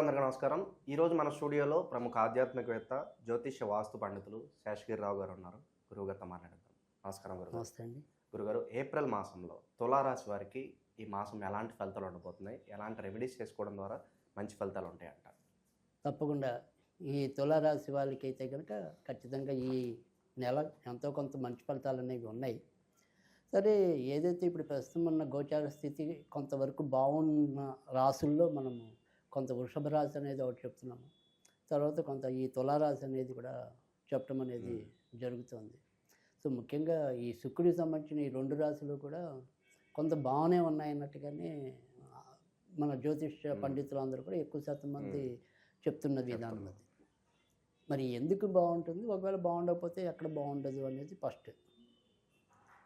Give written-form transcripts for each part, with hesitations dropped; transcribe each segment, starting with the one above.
అందరికీ నమస్కారం. ఈరోజు మన స్టూడియోలో ప్రముఖ ఆధ్యాత్మికవేత్త, జ్యోతిష్య వాస్తు పండితులు శేషగిరిరావు గారు ఉన్నారు. గురువుగారితో మాట్లాడదాం. నమస్కారం గురుగారు. నమస్తే అండి. గురుగారు, ఏప్రిల్ మాసంలో తులారాశి వారికి ఈ మాసం ఎలాంటి ఫలితాలు ఉండబోతున్నాయి? ఎలాంటి రెమెడీస్ చేసుకోవడం ద్వారా మంచి ఫలితాలు ఉంటాయంటారు? తప్పకుండా ఈ తులారాశి వాళ్ళకైతే కనుక ఖచ్చితంగా ఈ నెల ఎంతో కొంత మంచి ఫలితాలు అనేవి ఉన్నాయి. సరే, ఏదైతే ఇప్పుడు ప్రస్తుతం ఉన్న గోచార స్థితి కొంతవరకు బాగున్న రాసుల్లో మనము కొంత వృషభ రాశి అనేది ఒకటి చెప్తున్నాము. తర్వాత కొంత ఈ తులారాశి అనేది కూడా చెప్పడం అనేది జరుగుతుంది. సో ముఖ్యంగా ఈ శుక్రుడికి సంబంధించిన ఈ రెండు రాశులు కూడా కొంత బాగానే ఉన్నాయన్నట్టుగానే మన జ్యోతిష్య పండితులు అందరూ కూడా ఎక్కువ శాతం మంది చెప్తున్న విధానం అది. మరి ఎందుకు బాగుంటుంది, ఒకవేళ బాగుండకపోతే ఎక్కడ బాగుండదు అనేది ఫస్ట్.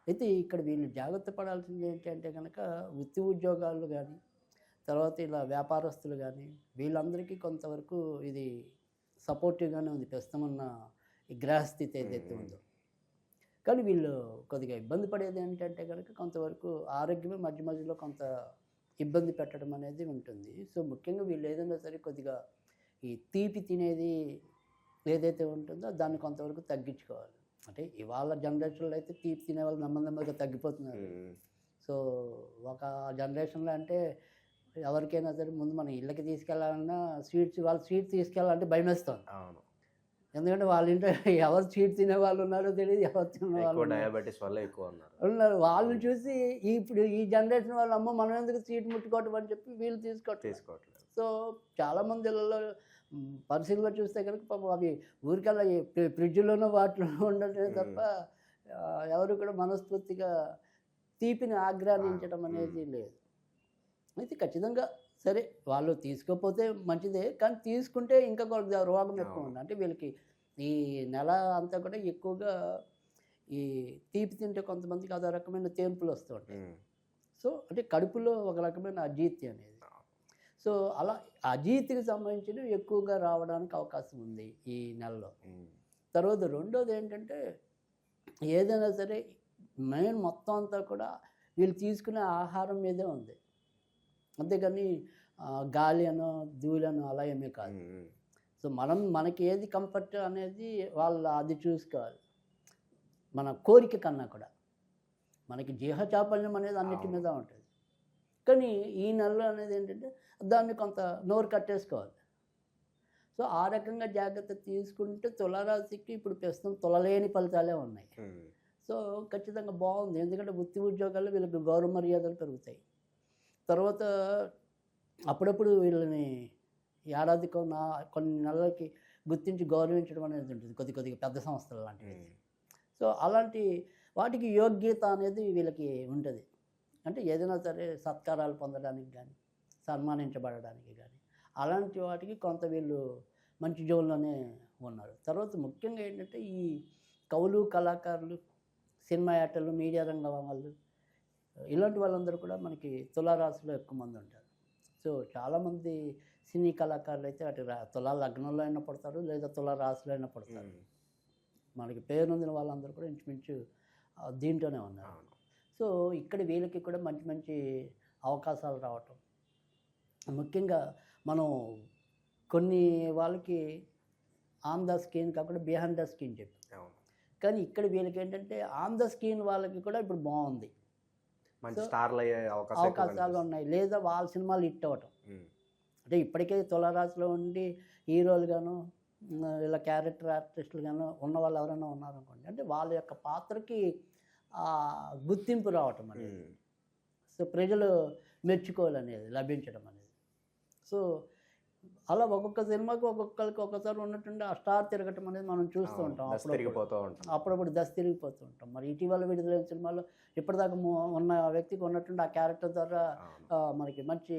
అయితే ఇక్కడ వీళ్ళు జాగ్రత్త పడాల్సింది ఏంటంటే కనుక వృత్తి ఉద్యోగాలు కానీ, తర్వాత ఇలా వ్యాపారస్తులు కానీ వీళ్ళందరికీ కొంతవరకు ఇది సపోర్టివ్గానే ఉంది ప్రస్తుతం ఉన్న ఈ గ్రహస్థితి ఏదైతే ఉందో. కానీ వీళ్ళు కొద్దిగా ఇబ్బంది పడేది ఏంటంటే కనుక కొంతవరకు ఆరోగ్యమే మధ్య మధ్యలో కొంత ఇబ్బంది పెట్టడం అనేది ఉంటుంది. సో ముఖ్యంగా వీళ్ళు ఏదైనా సరే కొద్దిగా ఈ తీపి తినేది ఏదైతే ఉంటుందో దాన్ని కొంతవరకు తగ్గించుకోవాలి. అంటే ఇవాళ జనరేషన్లో అయితే తీపి తినే వాళ్ళు నెమ్మదిగా తగ్గిపోతున్నారు. సో ఒక జనరేషన్లో అంటే ఎవరికైనా సరే ముందు మన ఇళ్ళకి తీసుకెళ్ళాలన్నా వాళ్ళు స్వీట్ తీసుకెళ్ళాలంటే భయం వేస్తుంది. ఎందుకంటే వాళ్ళ ఇంట్లో ఎవరు స్వీట్ తినే వాళ్ళు ఉన్నారో తెలియదు, ఎవరు తినే వాళ్ళు డయాబెటీస్ వల్ల ఎక్కువ ఉన్నారు. వాళ్ళని చూసి ఇప్పుడు ఈ జనరేషన్ వాళ్ళు అమ్మ మనం ఎందుకు స్వీట్ ముట్టుకోవటం అని చెప్పి వీళ్ళు తీసుకోవట్లేదు. సో చాలామంది ఇళ్ళలో పరిస్థితుల్లో చూస్తే కనుక పాపం అవి ఊరికల్లా ఫ్రిడ్జ్లోనూ వాటిలో ఉండటమే తప్ప ఎవరు కూడా మనస్ఫూర్తిగా తీపిని ఆగ్రహించడం అనేది లేదు. అయితే ఖచ్చితంగా సరే వాళ్ళు తీసుకోకపోతే మంచిదే, కానీ తీసుకుంటే ఇంకా కొద్దిగా రోగం ఎక్కువ ఉంది. అంటే వీళ్ళకి ఈ నెల అంతా కూడా ఎక్కువగా ఈ తీపి తింటే కొంతమందికి అదో రకమైన తేంపులు వస్తూ ఉంటాయి. సో అంటే కడుపులో ఒక రకమైన అజీర్తి అనేది. సో అలా అజీర్తికి సంబంధించినవి ఎక్కువగా రావడానికి అవకాశం ఉంది ఈ నెలలో. తర్వాత రెండోది ఏంటంటే ఏదైనా సరే మెయిన్ మొత్తం అంతా కూడా వీళ్ళు తీసుకునే ఆహారం మీదే ఉంది, అంతేగాని గాలి అనో ధూళనో అలా ఏమీ కాదు. సో మనకి ఏది కంఫర్ట్ అనేది వాళ్ళు అది చూసుకోవాలి. మన కోరిక కన్నా కూడా మనకి జీహచాపల్యం అనేది అన్నిటి మీద ఉంటుంది. కానీ ఈ నెలలో అనేది ఏంటంటే దాన్ని కొంత నోరు కట్టేసుకోవాలి. సో ఆ రకంగా జాగ్రత్త తీసుకుంటే తులారాశికి ఇప్పుడు ప్రస్తుతం తులలేని ఫలితాలే ఉన్నాయి. సో ఖచ్చితంగా బాగుంది. ఎందుకంటే వృత్తి ఉద్యోగాల్లో వీళ్ళకి గౌరవ మర్యాదలు పెరుగుతాయి. తర్వాత అప్పుడప్పుడు వీళ్ళని ఏడాదికో కొన్ని నెలలకి గుర్తించి గౌరవించడం అనేది ఉంటుంది కొద్దిగా పెద్ద సంస్థలు లాంటివి. సో అలాంటి వాటికి యోగ్యత అనేది వీళ్ళకి ఉంటుంది. అంటే ఏదైనా సరే సత్కారాలు పొందడానికి కానీ, సన్మానించబడడానికి కానీ అలాంటి వాటికి కొంత వీళ్ళు మంచి జోన్లోనే ఉన్నారు. తర్వాత ముఖ్యంగా ఏంటంటే ఈ కవులు, కళాకారులు, సినిమా యాక్టర్లు, మీడియా రంగం వాళ్ళు, ఇలాంటి వాళ్ళందరూ కూడా మనకి తులారాశిలో ఎక్కువ మంది ఉంటారు. సో చాలామంది సినీ కళాకారులు అయితే అటు తులా లగ్నంలో అయినా పడతారు, లేదా తులారాశిలో అయినా పడతారు. మనకి పేరునొందిన వాళ్ళందరూ కూడా ఇంచుమించు దీంట్లోనే ఉన్నారు. సో ఇక్కడ వీళ్ళకి కూడా మంచి మంచి అవకాశాలు రావటం. ముఖ్యంగా మనం కొన్ని వాళ్ళకి ఆన్ ద స్క్రీన్ కాకుండా బిహైండ్ ద స్క్రీన్ చెప్పి, కానీ ఇక్కడ వీళ్ళకి ఏంటంటే ఆన్ ద స్క్రీన్ వాళ్ళకి కూడా ఇప్పుడు బాగుంది, అవకాశాలు ఉన్నాయి. లేదా వాళ్ళ సినిమాలు హిట్ అవ్వటం. అంటే ఇప్పటికే తులారాశిలో ఉండి హీరోలు గాను ఇలా క్యారెక్టర్ ఆర్టిస్టులు గాను ఉన్న వాళ్ళు ఎవరైనా ఉన్నారనుకోండి, అంటే వాళ్ళ యొక్క పాత్రకి గుర్తింపు రావటం అనేది, సో ప్రజలు మెచ్చుకోవాలనేది లభించడం అనేది. సో అలా ఒక్కొక్క సినిమాకి ఒక్కొక్కరికి ఒక్కసారి ఉన్నట్టుండి ఆ స్టార్ తిరగటం అనేది మనం చూస్తూ ఉంటాం. అప్పుడప్పుడు దశ తిరిగిపోతూ ఉంటాం. మరి ఇటీవల విడుదలైన సినిమాలో ఇప్పటిదాకా ఉన్న వ్యక్తికి ఉన్నట్టుండి ఆ క్యారెక్టర్ ద్వారా మనకి మంచి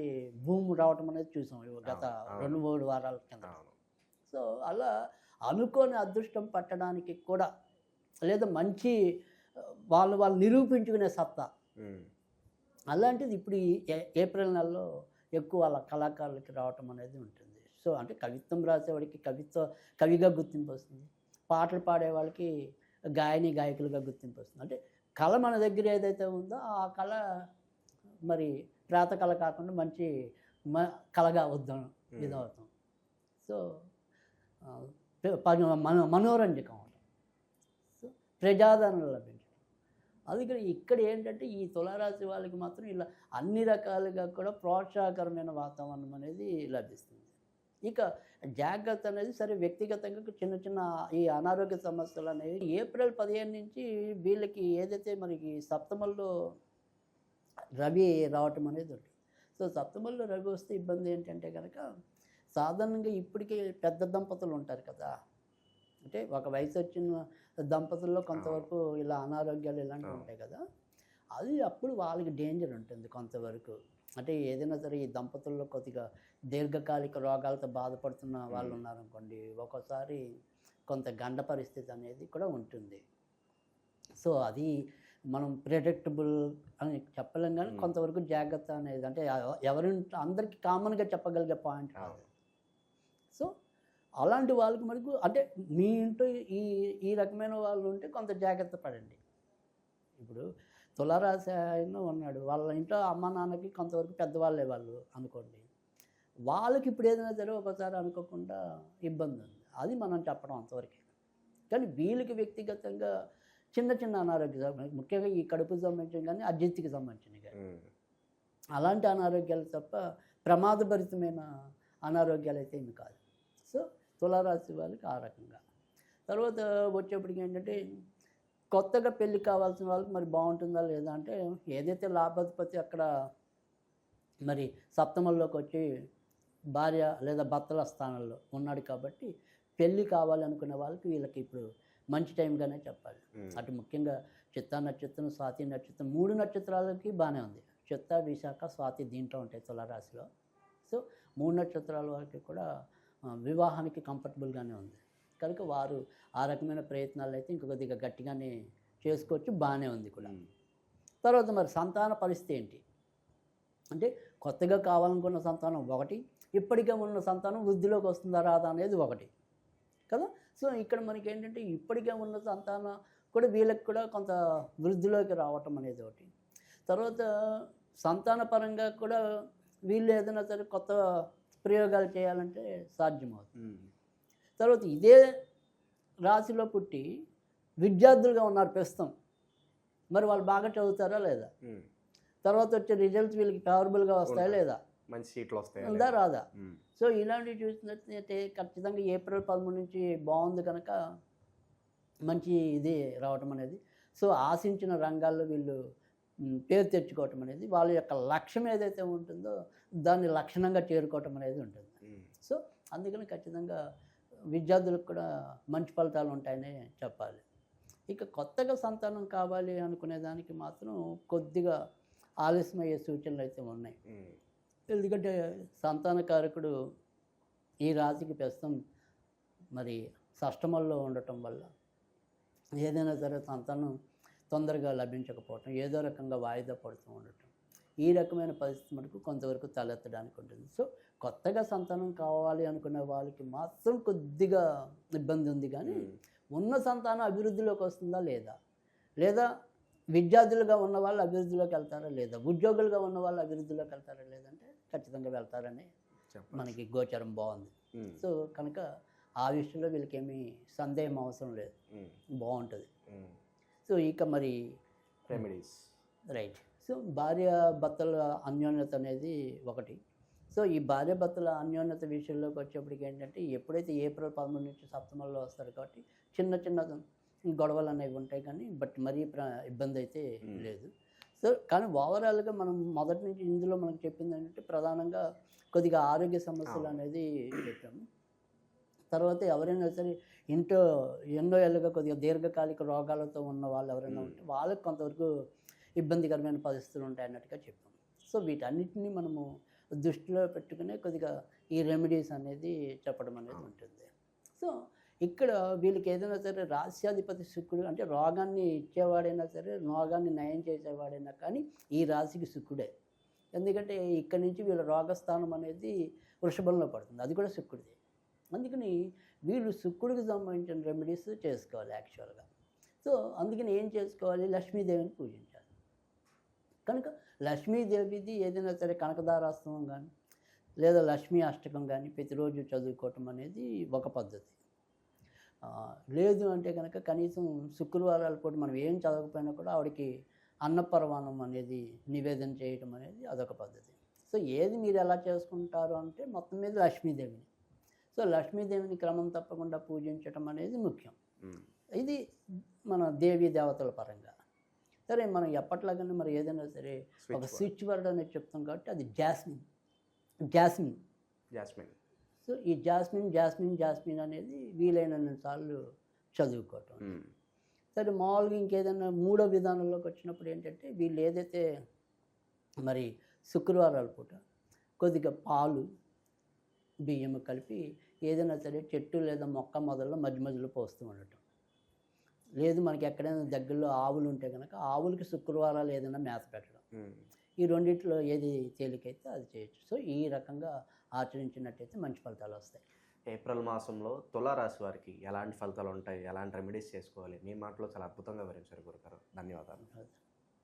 భూమి రావటం అనేది చూసాం గత 2-3 వారాల కింద. సో అలా అనుకోని అదృష్టం పట్టడానికి కూడా, లేదా మంచి వాళ్ళు నిరూపించుకునే సత్తా అలాంటిది ఇప్పుడు ఈ ఏప్రిల్ నెలలో ఎక్కువ వాళ్ళ కళాకారులకి రావటం అనేది ఉంటుంది. సో అంటే కవిత్వం రాసేవాడికి కవిగా గుర్తింపు వస్తుంది, పాటలు పాడే వాళ్ళకి గాయకులుగా గుర్తింపు వస్తుంది. అంటే కళ మన దగ్గర ఏదైతే ఉందో ఆ కళ మరి ప్రేత కళ కాకుండా మంచి కలగా వద్దాం ఇదవుతాం. సో మనోరంజకం అవటం, సో ప్రజాదరణ లభించడం. అది ఇక్కడ ఏంటంటే ఈ తులారాశి వాళ్ళకి మాత్రం ఇలా అన్ని రకాలుగా కూడా ప్రోత్సాహకరమైన వాతావరణం అనేది లభిస్తుంది. ఇక జాగ్రత్త అనేది సరే వ్యక్తిగతంగా చిన్న చిన్న ఈ అనారోగ్య సమస్యలు అనేవి ఏప్రిల్ 15 నుంచి వీళ్ళకి ఏదైతే మనకి సప్తమంలో రవి రావటం అనేది ఉంటుంది. సో సప్తమంలో రవి వస్తే ఇబ్బంది ఏంటంటే కనుక సాధారణంగా ఇప్పటికే పెద్ద దంపతులు ఉంటారు కదా, అంటే ఒక వయసు వచ్చిన దంపతుల్లో కొంతవరకు ఇలా అనారోగ్యాలు ఇలాంటివి ఉంటాయి కదా, అది అప్పుడు వాళ్ళకి డేంజర్ ఉంటుంది కొంతవరకు. అంటే ఏదైనా సరే ఈ దంపతుల్లో కొద్దిగా దీర్ఘకాలిక రోగాలతో బాధపడుతున్న వాళ్ళు ఉన్నారనుకోండి, ఒక్కోసారి కొంత గండ పరిస్థితి అనేది కూడా ఉంటుంది. సో అది మనం ప్రెడిక్టబుల్ అని చెప్పలేం, కానీ కొంతవరకు జాగ్రత్త అనేది అంటే ఎవరి అందరికీ కామన్గా చెప్పగలిగే పాయింట్ కాదు. సో అలాంటి వాళ్ళకి మనకు అంటే మీ ఇంట్లో ఈ రకమైన వాళ్ళు ఉంటే కొంత జాగ్రత్త పడండి. ఇప్పుడు తులారాశి ఆయన ఉన్నాడు, వాళ్ళ ఇంట్లో అమ్మ నాన్నకి కొంతవరకు పెద్దవాళ్ళే వాళ్ళు అనుకోండి, వాళ్ళకి ఇప్పుడు ఏదైనా సరే ఒకసారి అనుకోకుండా ఇబ్బంది ఉంది, అది మనం చెప్పడం అంతవరకే. కానీ వీళ్ళకి వ్యక్తిగతంగా చిన్న చిన్న అనారోగ్య ముఖ్యంగా ఈ కడుపుకి సంబంధించిన కానీ అజీర్తికి సంబంధించినవి కానీ అలాంటి అనారోగ్యాలు తప్ప ప్రమాదభరితమైన అనారోగ్యాలు అయితే ఏమి కాదు. సో తులారాశి వాళ్ళకి ఆ రకంగా. తర్వాత వచ్చేప్పటికి ఏంటంటే కొత్తగా పెళ్ళి కావాల్సిన వాళ్ళకి మరి బాగుంటుందా లేదా అంటే, ఏదైతే లాభాధిపతి అక్కడ మరి సప్తమంలోకి వచ్చి భార్య లేదా భర్తల స్థానంలో ఉన్నాడు కాబట్టి పెళ్ళి కావాలి అనుకునే వాళ్ళకి వీళ్ళకి ఇప్పుడు మంచి టైంగానే చెప్పాలి. అటు ముఖ్యంగా చిత్తా నక్షత్రం, స్వాతి నక్షత్రం 3 నక్షత్రాలకి బాగానే ఉంది. చిత్తా, విశాఖ, స్వాతి దీంట్లో ఉంటాయి తులారాశిలో. సో 3 నక్షత్రాల వారికి కూడా వివాహానికి కంఫర్టబుల్గానే ఉంది కనుక వారు ఆ రకమైన ప్రయత్నాలు అయితే ఇంకొద్దిగా గట్టిగానే చేసుకోవచ్చు, బాగానే ఉంది కూడా. తర్వాత మరి సంతాన పరిస్థితి ఏంటి అంటే, కొత్తగా కావాలనుకున్న సంతానం ఒకటి, ఇప్పటికే ఉన్న సంతానం వృద్ధిలోకి వస్తుందా రాదా అనేది ఒకటి కదా. సో ఇక్కడ మనకి ఏంటంటే ఇప్పటికే ఉన్న సంతానం కూడా వీళ్ళకి కూడా కొంత వృద్ధిలోకి రావటం అనేది ఒకటి. తర్వాత సంతాన పరంగా కూడా వీళ్ళు ఏదైనా సరే కొత్త ప్రయోగాలు చేయాలంటే సాధ్యమవుతుంది. తర్వాత ఇదే రాశిలో పుట్టి విద్యార్థులుగా ఉన్నారు ప్రస్తుతం, మరి వాళ్ళు బాగా చదువుతారా లేదా, తర్వాత వచ్చే రిజల్ట్స్ వీళ్ళకి ఫేవరబుల్గా వస్తాయా లేదా, మంచి సీట్లు వస్తాయా ఉందా రాదా. సో ఇలాంటివి చూసినట్లయితే ఖచ్చితంగా ఏప్రిల్ 13 నుంచి బాగుంది కనుక మంచి ఇది రావటం అనేది. సో ఆశించిన రంగాల్లో వీళ్ళు పేరు తెచ్చుకోవటం అనేది, వాళ్ళ యొక్క లక్ష్యం ఏదైతే ఉంటుందో దాన్ని లక్షణంగా చేరుకోవటం అనేది ఉంటుంది. సో అందుకని ఖచ్చితంగా విద్యార్థులకు కూడా మంచి ఫలితాలు ఉంటాయని చెప్పాలి. ఇక కొత్తగా సంతానం కావాలి అనుకునే దానికి మాత్రం కొద్దిగా ఆలస్యమయ్యే సూచనలు అయితే ఉన్నాయి. ఎందుకంటే సంతానకారకుడు ఈ రాశికి ప్రస్తుతం మరి షష్టమంలో ఉండటం వల్ల ఏదైనా సరే సంతానం తొందరగా లభించకపోవటం, ఏదో రకంగా వాయిదా పడుతూ ఉండటం, ఈ రకమైన పరిస్థితి మనకు కొంతవరకు తలెత్తడానికి ఉంటుంది. సో కొత్తగా సంతానం కావాలి అనుకునే వాళ్ళకి మాత్రం కొద్దిగా ఇబ్బంది ఉంది, కానీ ఉన్న సంతానం అభివృద్ధిలోకి వస్తుందా లేదా, లేదా విద్యార్థులుగా ఉన్న వాళ్ళు అభివృద్ధిలోకి వెళ్తారా లేదా, ఉద్యోగులుగా ఉన్న వాళ్ళు అభివృద్ధిలోకి వెళ్తారా లేదంటే ఖచ్చితంగా వెళ్తారని మనకి గోచరం బాగుంది. సో కనుక ఆ విషయంలో వీళ్ళకేమీ సందేహం అవసరం లేదు, బాగుంటుంది. సో ఇక మరి రెమెడీస్ రైట్. సో భార్య భర్తల అన్యోన్యత అనేది ఒకటి. సో ఈ భార్య భర్తల అన్యోన్యత విషయంలోకి వచ్చేప్పటికి ఏంటంటే, ఎప్పుడైతే ఏప్రిల్ 13 నుంచి సప్తమంలో వస్తారు కాబట్టి చిన్న చిన్న గొడవలు అనేవి ఉంటాయి, కానీ బట్ మరీ ఇబ్బంది అయితే లేదు. సో కానీ ఓవరాల్గా మనం మొదటి నుంచి ఇందులో మనకు చెప్పింది ఏంటంటే, ప్రధానంగా కొద్దిగా ఆరోగ్య సమస్యలు అనేది చెప్పాము. తర్వాత ఎవరైనా సరే ఇంట్లో ఎన్నో ఏళ్ళుగా కొద్దిగా దీర్ఘకాలిక రోగాలతో ఉన్న వాళ్ళు ఎవరైనా ఉంటే వాళ్ళకి కొంతవరకు ఇబ్బందికరమైన పరిస్థితులు ఉంటాయన్నట్టుగా చెప్పాము. సో వీటన్నిటిని మనము దృష్టిలో పెట్టుకునే కొద్దిగా ఈ రెమెడీస్ అనేది చెప్పడం అనేది ఉంటుంది. సో ఇక్కడ వీళ్ళకి ఏదైనా సరే రాశ్యాధిపతి శుక్రుడు అంటే రోగాన్ని ఇచ్చేవాడైనా సరే రోగాన్ని నయం చేసేవాడైనా కానీ ఈ రాశికి శుక్రుడే. ఎందుకంటే ఇక్కడి నుంచి వీళ్ళ రోగస్థానం అనేది వృషభంలో పడుతుంది, అది కూడా శుక్రుడే. అందుకని వీళ్ళు శుక్రుడికి సంబంధించిన రెమెడీస్ చేసుకోవాలి యాక్చువల్గా. సో అందుకని ఏం చేసుకోవాలి, లక్ష్మీదేవిని పూజించాలి. కనుక లక్ష్మీదేవిది ఏదైనా సరే కనకదారాస్తవం కానీ లేదా లక్ష్మీ అష్టకం కానీ ప్రతిరోజు చదువుకోవటం అనేది ఒక పద్ధతి. లేదు అంటే కనుక కనీసం శుక్రవారాల పూట మనం ఏం చదవకపోయినా కూడా ఆవిడకి అన్నపరమాణం అనేది నివేదన చేయటం అనేది అదొక పద్ధతి. సో ఏది మీరు ఎలా చేసుకుంటారు అంటే మొత్తం మీద లక్ష్మీదేవిని. సో లక్ష్మీదేవిని క్రమం తప్పకుండా పూజించటం అనేది ముఖ్యం. ఇది మన దేవీ దేవతల పరంగా. సరే మనం ఎప్పట్లాగానే మరి ఏదైనా సరే ఒక స్విచ్ వర్డ్ అనేది చెప్తాం కాబట్టి అది జాస్మిన్. సో ఈ జాస్మిన్ అనేది వీలైనన్ని సార్లు చదువుకోవటం. సరే మామూలుగా ఇంకేదైనా మూడో విధానంలోకి వచ్చినప్పుడు ఏంటంటే వీళ్ళు ఏదైతే మరి శుక్రవారాల పూట కొద్దిగా పాలు బియ్యం కలిపి ఏదైనా సరే చెట్టు లేదా మొక్క మొదల్లో మధ్య మధ్యలో పోస్తూ ఉండటం. లేదు మనకి ఎక్కడైనా దగ్గరలో ఆవులు ఉంటే కనుక ఆవులకి శుక్రవారాలు ఏదైనా మేత పెట్టడం. ఈ రెండిట్లో ఏది తేలికైతే అది చేయొచ్చు. సో ఈ రకంగా ఆచరించినట్టయితే మంచి ఫలితాలు వస్తాయి. ఏప్రిల్ మాసంలో తులారాశి వారికి ఎలాంటి ఫలితాలు ఉంటాయి, ఎలాంటి రెమెడీస్ చేసుకోవాలి, మీ మాటలో చాలా అద్భుతంగా వివరించారు గురుగారు. ధన్యవాదాలు.